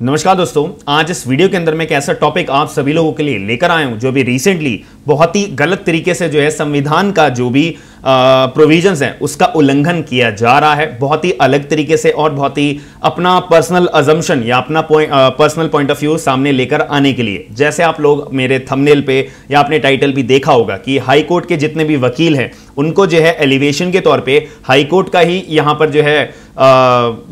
नमस्कार दोस्तों, आज इस वीडियो के अंदर मैं एक ऐसा टॉपिक आप सभी लोगों के लिए लेकर आया हूं जो भी रिसेंटली बहुत ही गलत तरीके से जो है संविधान का जो भी प्रोविजंस है उसका उल्लंघन किया जा रहा है, बहुत ही अलग तरीके से और बहुत ही अपना पर्सनल अजम्पशन या अपना पर्सनल पॉइंट ऑफ व्यू सामने लेकर आने के लिए। जैसे आप लोग मेरे थंबनेल पे या अपने टाइटल भी देखा होगा कि हाई कोर्ट के जितने भी वकील हैं उनको जो है एलिवेशन के तौर पे हाई कोर्ट का ही यहां पर जो है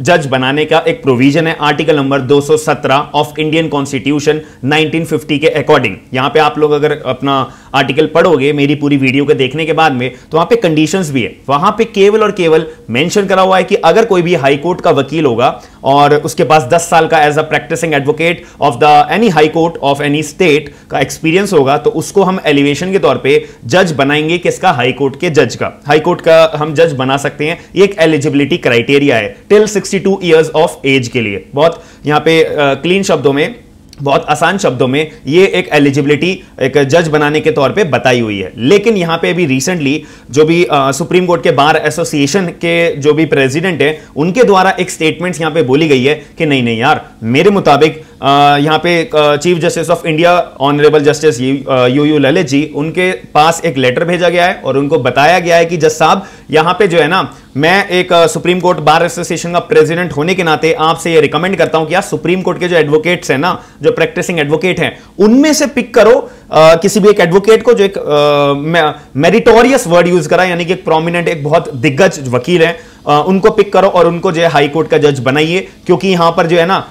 जज बनाने का एक प्रोविजन है article number 217 of Indian constitution 1950 के अकॉर्डिंग। यहां पे आप लोग अगर अपना आर्टिकल पढ़ोगे मेरी पूरी वीडियो के देखने के बाद में, तो वहां पे कंडीशंस भी है। वहां पे केवल और केवल मेंशन करा हुआ है कि अगर कोई भी हाई कोर्ट का वकील होगा और उसके पास 10 साल का age a practising advocate of the any high court of any state का एक्सपीरियंस होगा, तो उसको हम एलिवेशन के तौर पे जज बनाएंगे। किसका? हाई कोर्ट के जज का। हाई कोर्ट का हम जज बना सकते हैं। ये एक एलिजिबिलिटी क्राइटेरिया है टिल 62 इयर्स ऑफ एज के लिए। बहुत यहां पे क्लीन शब्दों में, बहुत आसान शब्दों में ये एक एलिजिबिलिटी एक जज बनाने के तौर पे बताई हुई है। लेकिन यहां पे भी रिसेंटली जो भी सुप्रीम कोर्ट के बार एसोसिएशन के जो भी प्रेसिडेंट है उनके द्वारा एक स्टेटमेंट यहां पे बोली गई है कि नहीं नहीं यार, मेरे मुताबिक यहां पे chief justice of India honourable justice U Lalit ji, उनके पास एक लेटर भेजा गया है और उनको बताया गया है कि जज साहब यहां पे जो है ना, मैं एक सुप्रीम कोर्ट बार एसोसिएशन का प्रेसिडेंट होने के नाते आपसे ये रिकमेंड करता हूं कि आप सुप्रीम कोर्ट के जो एडवोकेट्स हैं ना, जो प्रैक्टिसिंग एडवोकेट हैं, उनमें से पिक करो किसी भी एक एडवोकेट को जो एक मेरिटोरियस वर्ड यूज करा, यानी कि एक प्रोमिनेंट, एक बहुत दिग्गज वकील है, उनको पिक करो और उनको जो है हाई कोर्ट का जज बनाइए। क्योंकि यहां पर जो है ना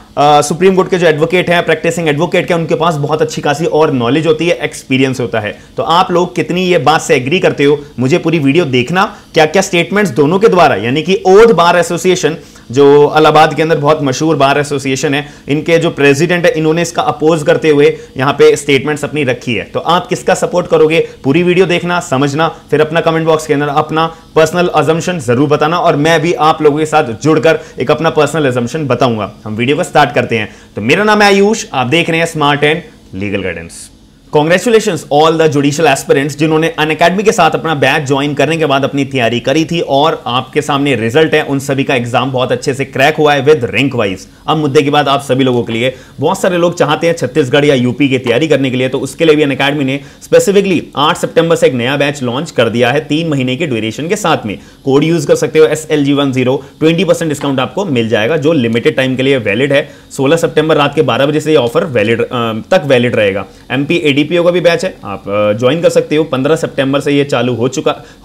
सुप्रीम कोर्ट के जो एडवोकेट हैं, प्रैक्टिसिंग एडवोकेट के, उनके पास बहुत अच्छी खासी और नॉलेज होती है, एक्सपीरियंस होता है। तो आप लोग कितनी ये बात से एग्री करते हो, मुझे पूरी वीडियो देखना। क्या क्या स्टेटमेंट्स दोनों के द्वारा, यानी कि ओथ बार एसोसिएशन जो इलाहाबाद के अंदर बहुत मशहूर बार एसोसिएशन है, इनके जो प्रेसिडेंट है, इन्होंने इसका अपोज करते हुए यहां पे स्टेटमेंट्स अपनी रखी है। तो आप किसका सपोर्ट करोगे, पूरी वीडियो देखना, समझना, फिर अपना कमेंट बॉक्स के अंदर अपना पर्सनल अजम्पशन जरूर बताना और मैं भी आप लोगों के साथ जुड़कर एक अपना पर्सनल अजम्पशन बताऊंगा। हम वीडियो को स्टार्ट करते हैं। तो मेरा नाम है आयुष, आप देख रहे हैं smart and legal guidance. Congratulations all the judicial aspirants जिन्होंने अनअकैडमी के साथ अपना बैच ज्वाइन करने के बाद अपनी तैयारी करी थी और आपके सामने रिजल्ट है। उन सभी का एग्जाम बहुत अच्छे से क्रैक हुआ है विद रैंक वाइज। अब मुद्दे की बात आप सभी लोगों के लिए, बहुत सारे लोग चाहते हैं छत्तीसगढ़ या यूपी की तैयारी करने के लिए, तो उसके लिए भी अनअकैडमी ने स्पेसिफिकली 8 सितंबर से एक नया बैच लॉन्च कर दिया है 3 महीने के ड्यूरेशन के साथ में। कोड यूज कर सकते हो SLG10, 20% डिस्काउंट आपको मिल जाएगा जो लिमिटेड टाइम के लिए वैलिड है। 16 सितंबर रात के 12 बजे से ये ऑफर वैलिड रहेगा। MP ADPO का भी बैच है, आप ज्वाइन कर सकते हो। 15 सितंबर से ये चालू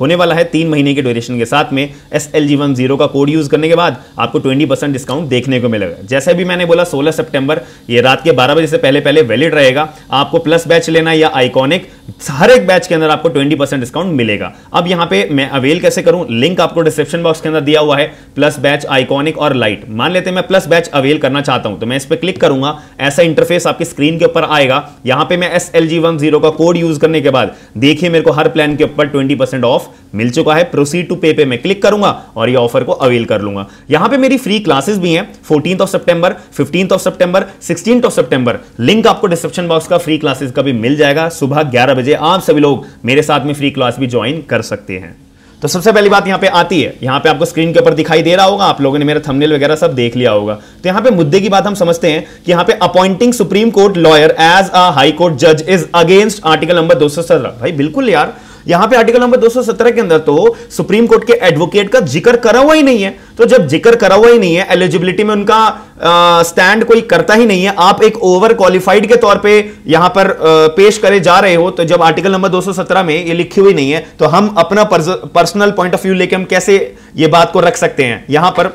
होने वाला है 3 महीने के ड्यूरेशन के साथ में। SLG10 का कोड यूज करने के बाद आपको 20% डिस्काउंट देखने को मिलेगा। जैसे भी मैंने बोला 16 सितंबर ये रात के 12 बजे से पहले वैलिड रहेगा। आपको प्लस बैच लेना या आइकॉनिक, हर एक बैच के अंदर आपको 20% डिस्काउंट मिलेगा। अब यहां पे मैं अवेल कैसे करूं, लिंक आपको डिस्क्रिप्शन बॉक्स के अंदर दिया हुआ है। प्लस बैच, आइकॉनिक और लाइट। मान लेते हैं मैं प्लस बैच अवेल करना चाहता हूं, तो मैं इस पर क्लिक करूंगा, ऐसा इंटरफेस आपकी स्क्रीन के ऊपर आएगा। यहां पे मैं SLG10 का कोड यूज करने के बाद देखिए मेरे को हर प्लान के ऊपर 20% ऑफ मिल चुका है। प्रोसीड टू पे पे मैं क्लिक करूंगा और ये ऑफर को अवेल कर लूंगा। यहां पे मेरी फ्री क्लासेस भी हैं 14th सितंबर, 15th सितंबर, 16th सितंबर। लिंक आपको डिस्क्रिप्शन बॉक्स का फ्री क्लासेस का भी मिल जाएगा। सुबह 11 बजे आप सभी लोग मेरे साथ में फ्री क्लास भी ज्वाइन कर सकते हैं। तो सबसे पहली बात यहां पे आती है, यहां पे आपको स्क्रीन के ऊपर दिखाई दे रहा होगा, आप लोगों ने मेरा थंबनेल वगैरह सब देख लिया होगा। तो यहां पे मुद्दे की बात हम समझते हैं कि यहां पे appointing supreme court lawyer as a high court जज इज अगेंस्ट आर्टिकल नंबर 217। भाई बिल्कुल यार, यहां पे आर्टिकल नंबर 217 के अंदर तो सुप्रीम कोर्ट के एडवोकेट का जिक्र करा हुआ ही नहीं है। तो जब जिक्र करा हुआ ही नहीं है, एलिजिबिलिटी में उनका स्टैंड कोई करता ही नहीं है, आप एक ओवर क्वालिफाइड के तौर पे यहां पर पेश करे जा रहे हो, तो जब आर्टिकल नंबर 217 में ये लिखी हुई नहीं है, तो हम अपना पर्सनल पॉइंट ऑफ व्यू लेके हम कैसे ये बात को रख सकते हैं। यहां पर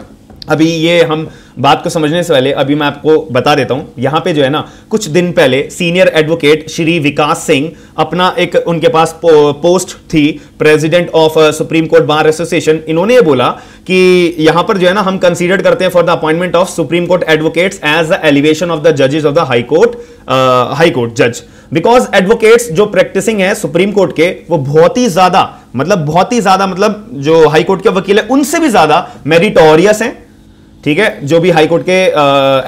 अभी ये हम बात को समझने से पहले अभी मैं आपको बता देता हूं। यहां पे जो है ना, कुछ दिन पहले सीनियर एडवोकेट श्री विकास सिंह, अपना एक उनके पास पोस्ट थी president of supreme court bar association. इन्होंने ये बोला कि यहां पर जो है ना, हम कंसीडर करते हैं for the appointment of supreme court advocates as the elevation of the जजेस ऑफ द हाई कोर्ट जज, बिकॉज एडवोकेट्स जो प्रैक्टिसिंग है सुप्रीम कोर्ट के, वो बहुत ही ज्यादा मतलब जो हाई कोर्ट के वकील है उनसे भी ज्यादा मेरिटोरियस हैं। ठीक है, जो भी हाई कोर्ट के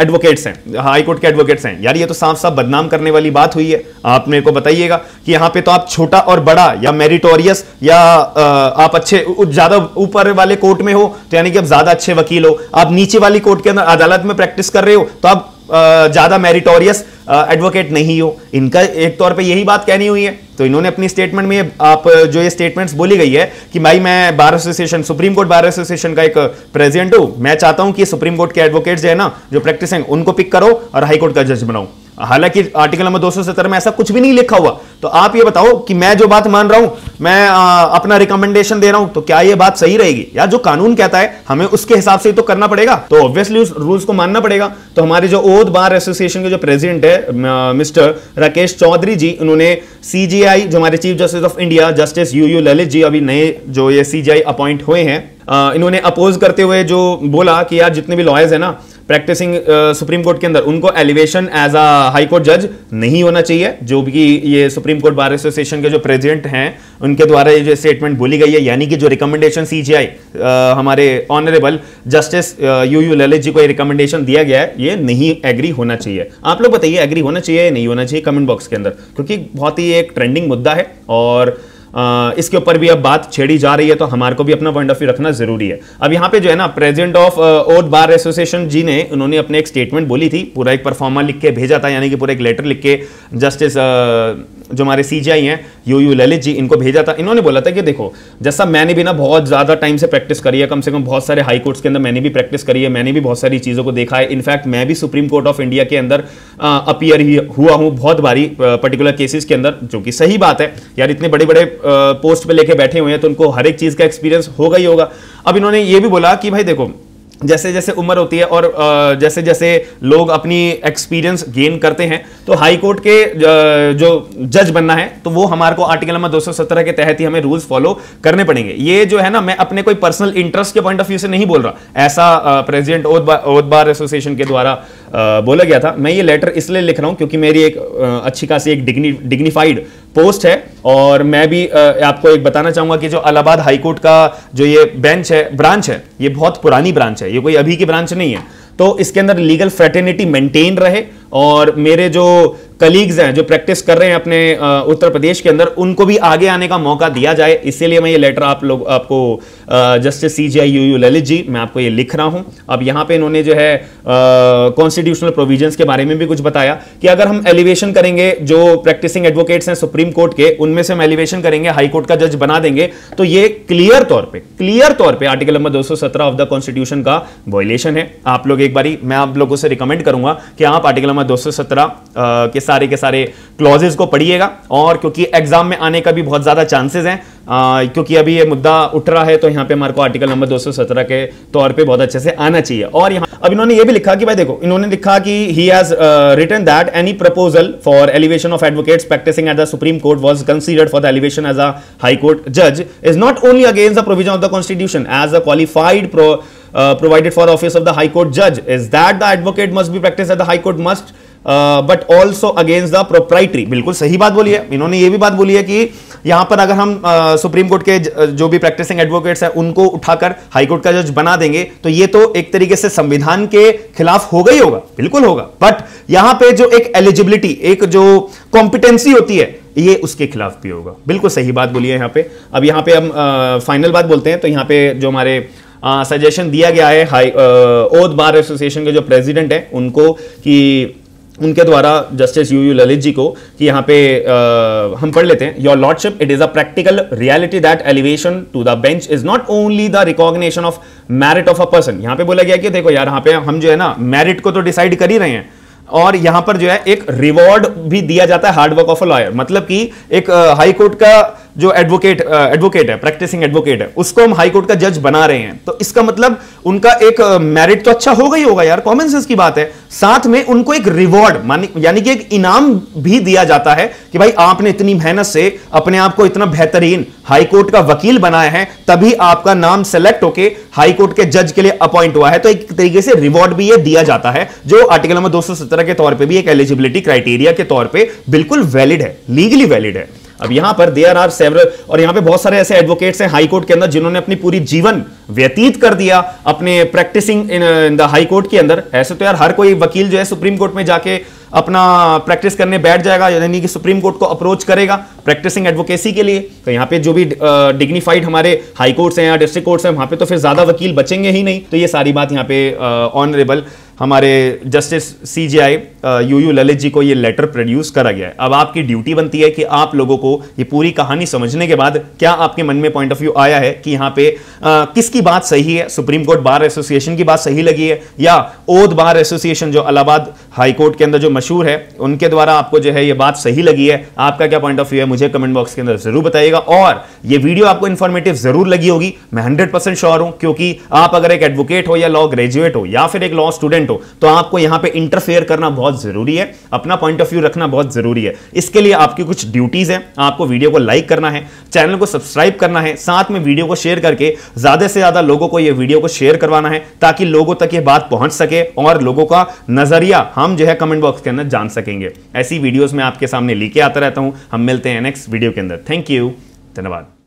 एडवोकेट्स हैं, यार ये तो साफ साफ बदनाम करने वाली बात हुई है। आप मेरे को बताइएगा कि यहां पे तो आप छोटा और बड़ा या मेरिटोरियस या आप अच्छे ज्यादा ऊपर वाले कोर्ट में हो तो यानी कि आप ज्यादा अच्छे वकील हो, आप नीचे वाली कोर्ट के अंदर अदालत में प्रैक्टिस कर रहे हो तो आप ज्यादा मेरिटोरियस एडवोकेट नहीं हो। इनका एक तौर पे यही बात कहनी हुई है। तो इन्होंने अपनी स्टेटमेंट में आप जो ये स्टेटमेंट्स बोली गई है कि भाई मैं bar association, supreme court bar association का एक प्रेसिडेंट हूं, मैं चाहता हूं कि सुप्रीम कोर्ट के एडवोकेट्स जो है ना, जो प्रैक्टिस हैं, उनको पिक करो और हाई कोर्ट का जज बनाओ। हालांकि आर्टिकल नंबर 270 में ऐसा कुछ भी नहीं लिखा हुआ। तो आप ये बताओ कि मैं जो बात मान रहा हूं, मैं अपना रिकमेंडेशन दे रहा हूं, तो क्या ये बात सही रहेगी? या जो कानून कहता है हमें उसके हिसाब से ही तो करना पड़ेगा, तो ऑब्वियसली उस रूल्स को मानना पड़ेगा। तो हमारे जो ओथ बार एसोसिएशन के जो प्रेसिडेंट है मिस्टर राकेश चौधरी जी, उन्होंने सीजीआई जो हमारे chief justice of India justice UU Lalit ji, अभी नए जो ये सीजीआई अपॉइंट हुए हैं, इन्होंने अपोज करते हुए जो बोला कि यार जितने भी लॉयर्स है ना प्रैक्टिसिंग सुप्रीम कोर्ट के अंदर, उनको elevation as a high court जज नहीं होना चाहिए। जो भी ये सुप्रीम कोर्ट बार एसोसिएशन के जो प्रेसिडेंट हैं उनके द्वारा ये जो स्टेटमेंट बोली गई है, यानी कि जो रिकमेंडेशन सीजीआई हमारे ऑनरेबल जस्टिस यूयू ललित जी को ये रिकमेंडेशन दिया गया है, ये नहीं एग्री होना चाहिए। आप लोग बताइए एग्री होना चाहिए या नहीं होना चाहिए कमेंट बॉक्स के अंदर, क्योंकि बहुत ही एक ट्रेंडिंग मुद्दा है और इसके ऊपर भी अब बात छेड़ी जा रही है, तो हमारे को भी अपना पॉइंट ऑफ व्यू रखना जरूरी है। अब यहाँ पे जो है ना president of oath bar association ji ने, उन्होंने अपने एक स्टेटमेंट बोली थी, पूरा एक परफॉर्मा लिख के भेजा था, यानी कि पूरा एक लेटर लिख के जस्टिस जो हमारे सीजीआई हैं यूयू ललित जी, इनको भेजा था। इन्होंने बोला था कि देखो, जैसा मैंने भी ना बहुत ज्यादा टाइम से प्रैक्टिस करी है, कम से कम बहुत सारे हाई कोर्ट्स के अंदर मैंने भी प्रैक्टिस करी है, मैंने भी बहुत सारी चीजों को देखा है। इनफैक्ट मैं भी सुप्रीम कोर्ट ऑफ इंडिया के अंदर अपीयर ही हुआ हूं बहुत बारी पर्टिकुलर केसेस के अंदर, जो कि सही बात है यार, इतने बड़े बड़े पोस्ट पे लेके बैठे हुए हैं तो उनको हर एक चीज का एक्सपीरियंस होगा ही होगा। अब इन्होंने ये भी बोला कि भाई देखो, जैसे जैसे उम्र होती है और जैसे जैसे लोग अपनी एक्सपीरियंस गेन करते हैं, तो हाई कोर्ट के जो जज बनना है तो वो हमारे को आर्टिकल नंबर 217 के तहत ही हमें रूल्स फॉलो करने पड़ेंगे। ये जो है ना, मैं अपने कोई पर्सनल इंटरेस्ट के पॉइंट ऑफ व्यू से नहीं बोल रहा, ऐसा प्रेसिडेंट ओथ बार एसोसिएशन के द्वारा बोला गया था। मैं ये लेटर इसलिए लिख रहा हूं क्योंकि मेरी एक अच्छी खासी एक डिग्निफाइड पोस्ट है, और मैं भी आपको एक बताना चाहूंगा कि जो इलाहाबाद हाई कोर्ट का जो ये बेंच है, ब्रांच है, ये बहुत पुरानी ब्रांच है, ये कोई अभी की ब्रांच नहीं है। तो इसके अंदर लीगल फ्रेटर्निटी मेंटेन रहे, और मेरे जो कलीग्स हैं जो प्रैक्टिस कर रहे हैं अपने उत्तर प्रदेश के अंदर, उनको भी आगे आने का मौका दिया जाए। इसीलिए मैं ये लेटर आपको जस्टिस सीजीआई यूयू ललित जी, मैं आपको ये लिख रहा हूं। अब यहां पे इन्होंने जो है कॉन्स्टिट्यूशनल प्रोविजंस के बारे में भी कुछ बताया कि अगर हम एलिवेशन करेंगे, जो प्रैक्टिसिंग एडवोकेट्स हैं सुप्रीम कोर्ट के, उनमें से हम एलिवेशन करेंगे, हाई कोर्ट का जज बना देंगे, तो ये क्लियर तौर पे article number 217 of the constitution का वायलेशन है। आप लोग एक बारी, मैं आप लोगों से रिकमेंड करूंगा कि आप आर्टिकल नंबर 217 के सारे क्लॉजेस को पढ़िएगा, और क्योंकि एग्जाम में आने का भी बहुत ज्यादा चांसेस हैं, क्योंकि अभी ये मुद्दा उठ रहा है, तो यहां पे हमारे को आर्टिकल नंबर 217 के तौर पे बहुत अच्छे से आना चाहिए। और यहां अब इन्होंने ये भी लिखा कि भाई देखो, इन्होंने लिखा कि he has written that any proposal for elevation of advocates practising at the supreme court was considered for the elevation as a high court जज is not only against the provision of the constitution as a qualified provided for office of the high court judge is that the advocate must be practiced at the high court must but also against the proprietary। बिल्कुल सही बात बोली है इन्होंने। ये भी बात बोली है कि यहां पर अगर हम सुप्रीम कोर्ट के जो भी प्रैक्टिसिंग एडवोकेट्स हैं उनको उठाकर हाई कोर्ट का जज बना देंगे, तो ये तो एक तरीके से संविधान के खिलाफ होगा ही होगा, बिल्कुल होगा। बट यहां पे जो एक एलिजिबिलिटी, एक जो कॉम्पिटेंसी होती है, ये उसके खिलाफ भी होगा। बिल्कुल सही बात बोली है यहां पे। अब यहां पे हम फाइनल बात बोलते हैं, तो यहां पे जो हमारे सजेशन दिया गया है ओथ बार एसोसिएशन के जो प्रेसिडेंट है उनको, कि उनके द्वारा जस्टिस यूयू ललित जी को, कि यहाँ पे हम पढ़ लेते हैं। Your lordship, it is a practical reality that elevation to the bench is not only the recognition of merit of a person. यहाँ पे बोला गया कि देखो यार, यहाँ पे हम जो है ना मेरिट को तो डिसाइड कर ही रहे हैं, और यहां पर जो है एक रिवॉर्ड भी दिया जाता है hard work of a lawyer. मतलब कि एक हाई कोर्ट का जो एडवोकेट है, प्रैक्टिसिंग एडवोकेट है, उसको हम हाई कोर्ट का जज बना रहे हैं, तो इसका मतलब उनका एक मेरिट तो अच्छा होगा ही होगा यार, कॉमन सेंस की बात है। साथ में उनको एक रिवॉर्ड यानी कि एक इनाम भी दिया जाता है कि भाई आपने इतनी मेहनत से अपने आप को इतना बेहतरीन हाई कोर्ट का वकील बनाया है, तभी आपका नाम सेलेक्ट होके हाई कोर्ट के जज के लिए अपॉइंट हुआ है। तो एक तरीके से रिवॉर्ड भी ये दिया जाता है, जो आर्टिकल नंबर 217 के तौर पे भी एक एलिजिबिलिटी क्राइटेरिया के तौर पे बिल्कुल वैलिड है, लीगली वैलिड है। अब यहां पर देयर आर सेवरल, और यहां पे बहुत सारे ऐसे एडवोकेट्स हैं हाई कोर्ट के अंदर जिन्होंने अपनी पूरी जीवन व्यतीत कर दिया अपने practising in the high court के अंदर। ऐसे तो यार हर कोई वकील जो है सुप्रीम कोर्ट में जाके अपना प्रैक्टिस करने बैठ जाएगा, यानी कि सुप्रीम कोर्ट को अप्रोच करेगा प्रैक्टिसिंग एडवोकेसी के लिए। तो यहाँ पे जो भी डिग्निफाइड हमारे हाई कोर्ट्स हैं या डिस्ट्रिक्ट कोर्ट्स हैं, वहां पे तो फिर ज्यादा वकील बचेंगे ही नहीं। तो ये सारी बात यहाँ पे ऑनरेबल हमारे justice CJI UU Lalit ji को ये लेटर प्रोड्यूस करा गया है। अब आपकी ड्यूटी बनती है कि आप लोगों को ये पूरी कहानी समझने के बाद क्या आपके मन में पॉइंट ऑफ व्यू आया है कि यहाँ पे किसकी बात सही है, सुप्रीम कोर्ट बार एसोसिएशन की बात सही लगी है या ओध बार एसोसिएशन जो इलाहाबाद हाई कोर्ट के अंदर जो मशहूर है उनके द्वारा आपको जो है ये बात सही लगी है। आपका क्या पॉइंट ऑफ व्यू है मुझे कमेंट बॉक्स के अंदर जरूर बताइएगा। और ये वीडियो आपको इंफॉर्मेटिव जरूर लगी होगी, मैं 100% श्योर हूं, क्योंकि आप अगर एक एडवोकेट हो या लॉ ग्रेजुएट हो या फिर एक लॉ स्टूडेंट हो तो आपको यहां पे इंटरफेयर करना बहुत जरूरी है, अपना पॉइंट ऑफ व्यू रखना बहुत जरूरी है। इसके लिए आपकी कुछ ड्यूटीज हैं, आपको वीडियो को लाइक करना है, चैनल को सब्सक्राइब करना है, साथ में वीडियो को शेयर करके ज्यादा से ज्यादा लोगों को यह वीडियो को शेयर करवाना है ताकि लोगों तक यह बात पहुंच सके और लोगों का नजरिया हम जो है कमेंट बॉक्स के अंदर जान सकेंगे। ऐसी वीडियोस में आपके सामने लेके आता रहता हूं। हम मिलते हैं नेक्स्ट वीडियो के अंदर। थैंक यू, धन्यवाद।